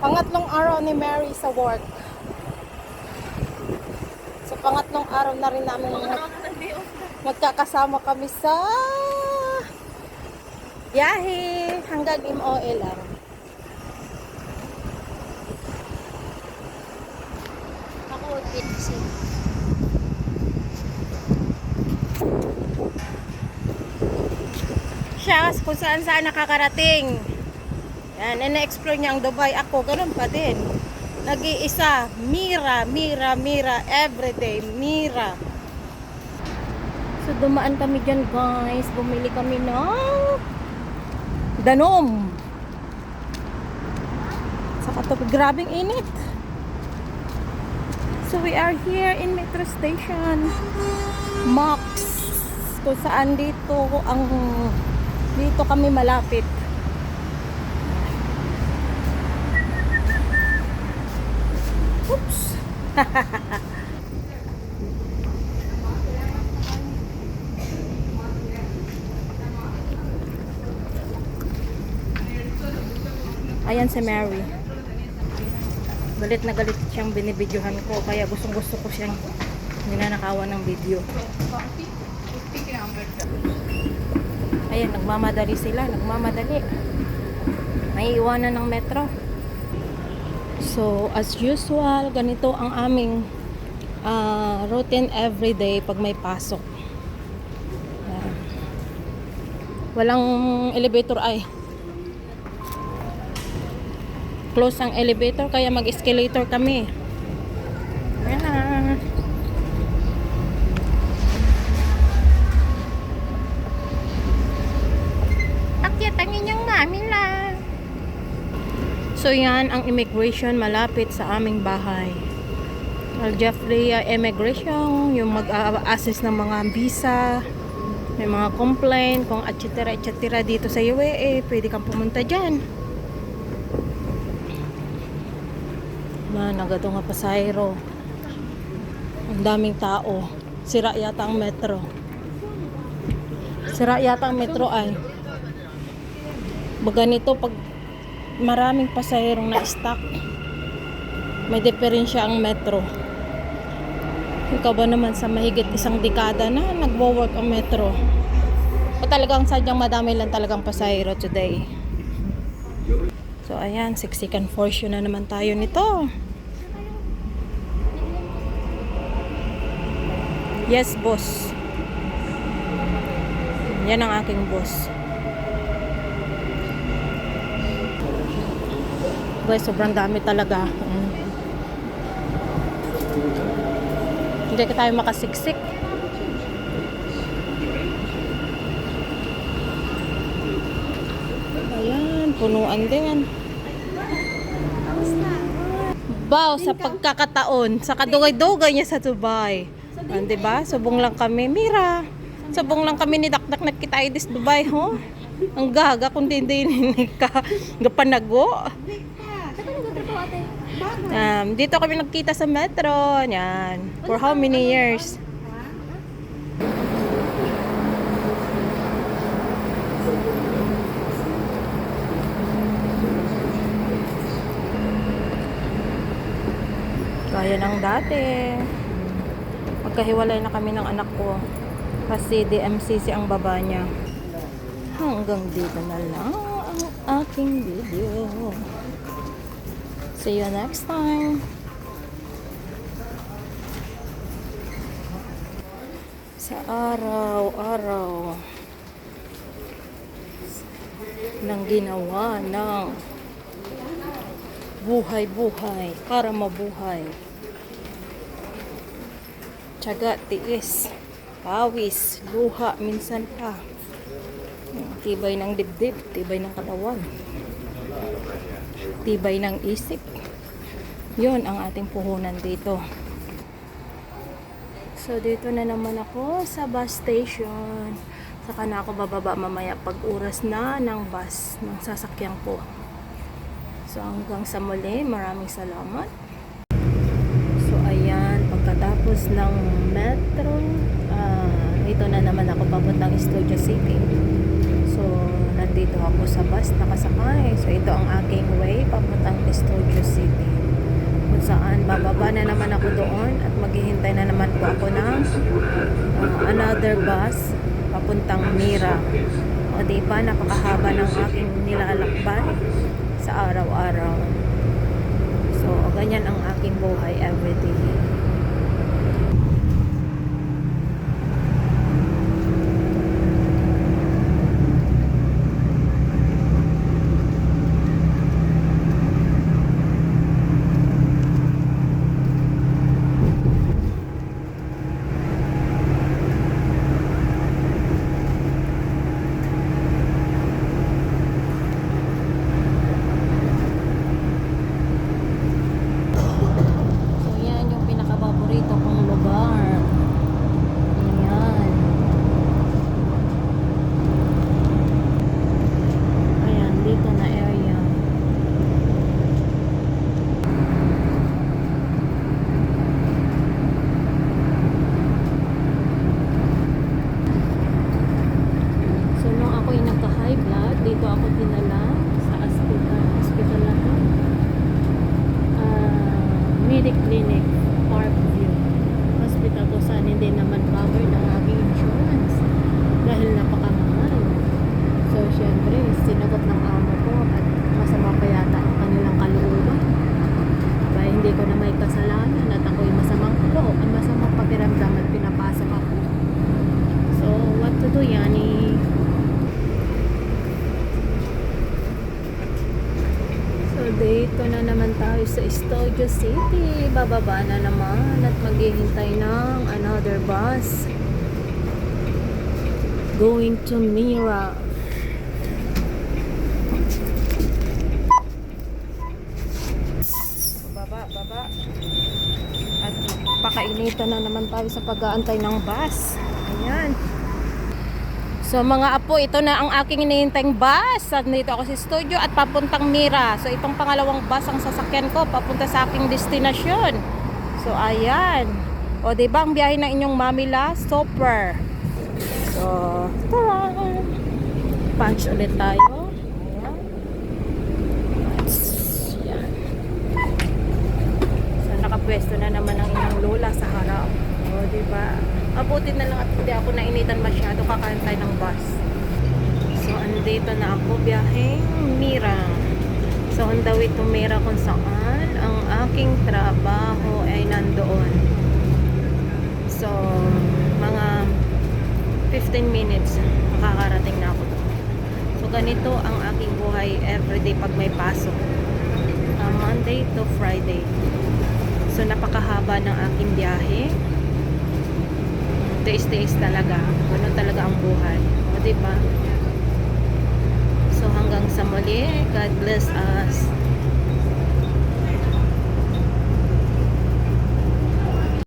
Pangatlong araw ni Mary sa work. Sa pangatlong araw na rin namin magkakasama kami sa biyahe hanggang MOA lang. Ako, busy. Siya kung saan nakakarating. Yan, ina-explore niya ang Dubai. Ako, ganun pa din. Nag-iisa, Mira, everyday, Mira. So, dumaan kami dyan, guys. Bumili kami ng Danom. Saka to, grabing init. So, we are here in Metro Station. Max. Kung saan dito kami malapit. Oops. Ayan si Mary. Galit na galit siyang binibidyohan ko, kaya gustong gusto ko siyang ninanakawan ng video. Ayan, nagmamadali sila, may iwanan ng metro. So, as usual, ganito ang aming routine everyday pag may pasok. Ayan. Walang elevator ay. Close ang elevator, kaya mag-escalator kami. Ayan. Akyat ang inyong mami lang. So yan ang immigration malapit sa aming bahay. Al Jeffrey Immigration, yung mag-assess ng mga visa, may mga complaint, kung etc. dito sa UAE, pwede kang pumunta dyan. Nagado nga pasahero. Ang daming tao. Sira yata ang metro. Ay. Ganito pag maraming pasaherong na-stuck, may diferensya ang metro. Ikaw ba naman sa mahigit isang dekada na nagwo-work ang metro? O talagang sadyang madami lang talagang pasahero today? So ayan, siksikan fortune na naman tayo nito. Yes, boss. Yan ang aking boss. Guys, sobrang dami talaga. Hindi ka tayo makasiksik. Ayan, punuan din. Wow, sa pagkakataon, sa kadugay-dugay niya sa Dubai. Diba? Subong lang kami, Mira. Subong lang kami ni Dakdak nagkita idis Dubai, ho? Ang gaga kung hindi ka gapanago. Dito kami nagkita sa metro. Yan. For how many years? Kaya lang dati. Magkahiwalay na kami ng anak ko. Kasi DMCC ang baba niya. Hanggang dito na lang ang aking video. See you next time. Sa araw-araw ng ginawa ng buhay-buhay para mabuhay. Tiyaga, tiis, pawis, luha, minsan pa. Tibay ng dibdib, tibay ng katawan, tibay ng isip. Yun ang ating puhunan dito. So dito na naman ako sa bus station. Saka na ako bababa mamaya pag oras na ng bus ng sasakyan ko. So hanggang sa muli, maraming salamat. So ayan, pagkatapos ng metro, ito na naman ako papuntang Studio City. So nandito dito ako sa bus nakasakay. So ito ang aking way papuntang Studio City. Kung saan bababa na naman ako doon at maghihintay na naman po ako ng another bus papuntang Mira. O diba, napakahaba ng aking nilalakbay sa araw-araw. So ganyan ang aking buhay everyday. So yan yung pinakapaborito kong lugar. Ayan. Ayan, dito na area. So nung ako'y nagka-high blood, dito ako dinala sa hospital na to. Medic Clinic, Parkview Hospital, kung saan hindi naman covered ang aking insurance dahil napakamahal. So syempre, sinagot ng amo ko at masama pa yata ang kanilang kalooban. Kaya hindi ko na may kasalanan at ako'y masamang loob, masamang pakiramdam at pinapasok ako. So what to do, Yani? So dito na naman tayo sa Studio City. Bababa na naman at maghihintay ng another bus going to Mira. So, baba. At pakainitan na naman tayo sa pag-aantay ng bus. Ayan. So mga apo, ito na ang aking hinihintayng bus. Nandito ako sa studio at papuntang Mira. So itong pangalawang bus ang sasakyan ko papunta sa aking destinasyon. So ayan. O diba ang biyahe ng inyong Mamila? Super. So tara! Punch ulit tayo. Ayan. So nakapwesto na naman ang inyong lola sa harap. O diba? Abutin na lang at hindi ako nainitan masyado, kakantay ng bus. So andito na ako, biyaheng Mira. So on the way to Mira kung saan ang aking trabaho ay nandoon. So mga 15 minutes makakarating na ako doon. So ganito ang aking buhay everyday pag may pasok, Monday to Friday. So napakahaba ng aking biyahe. Tiis-tiis talaga. Ganun talaga ang buhay. O diba? So hanggang sa muli, God bless us.